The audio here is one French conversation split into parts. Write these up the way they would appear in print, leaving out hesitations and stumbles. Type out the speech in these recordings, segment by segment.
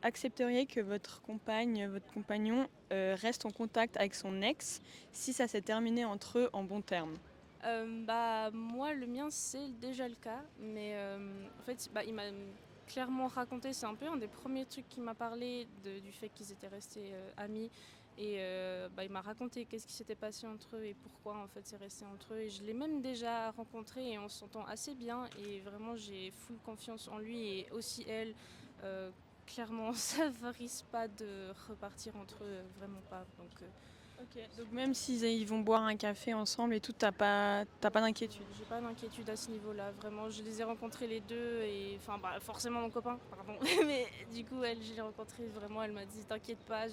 accepteriez que votre compagne, votre compagnon reste en contact avec son ex si ça s'est terminé entre eux en bons termes? Moi, le mien, c'est déjà le cas, mais en fait, il m'a clairement raconté, c'est un peu un des premiers trucs qu'il m'a parlé du fait qu'ils étaient restés amis. Et il m'a raconté qu'est-ce qui s'était passé entre eux et pourquoi en fait c'est resté entre eux. Et je l'ai même déjà rencontré et on s'entend assez bien. Et vraiment, j'ai full confiance en lui et aussi elle. Euh, Clairement, ça ne risque pas de repartir entre eux, vraiment pas. Donc, Ok, donc même s'ils ils vont boire un café ensemble et tout, t'as pas d'inquiétude. j'ai pas d'inquiétude à ce niveau-là, vraiment. Je les ai rencontrés les deux et forcément mon copain, pardon. Mais du coup, elle, je l'ai rencontrée vraiment. Elle m'a dit t'inquiète pas,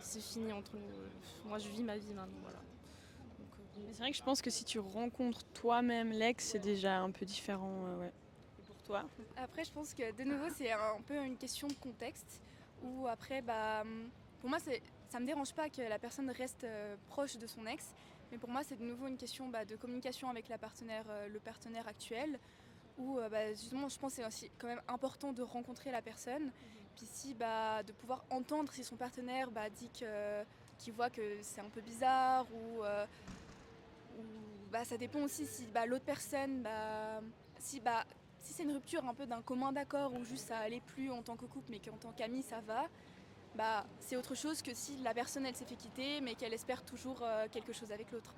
c'est fini entre nous. Moi, je vis ma vie maintenant, voilà. Donc, Mais c'est vrai que je pense que si tu rencontres toi-même l'ex, c'est déjà un peu différent, ouais. Et pour toi? Après, je pense que de nouveau, c'est un peu une question de contexte. Où après, pour moi, ça me dérange pas que la personne reste proche de son ex. Mais pour moi, c'est de nouveau une question de communication avec le partenaire actuel. Où justement, je pense que c'est aussi quand même important de rencontrer la personne. Puis si, de pouvoir entendre si son partenaire dit qu'il voit que c'est un peu bizarre ou ça dépend aussi si l'autre personne, si, si c'est une rupture un peu d'un commun d'accord ou juste ça allait plus en tant que couple mais qu'en tant qu'ami ça va, c'est autre chose que si la personne elle s'est fait quitter mais qu'elle espère toujours quelque chose avec l'autre.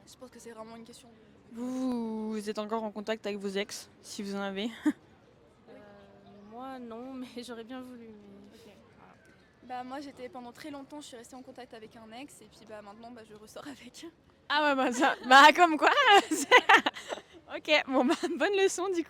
Je pense que c'est vraiment une question. Vous êtes encore en contact avec vos ex, si vous en avez? moi, non, mais j'aurais bien voulu. Mais voilà. Moi j'étais pendant très longtemps, je suis restée en contact avec un ex et puis maintenant je ressors avec. Ah ouais, bah ça, bah comme quoi. Ok, bon bah bonne leçon du coup.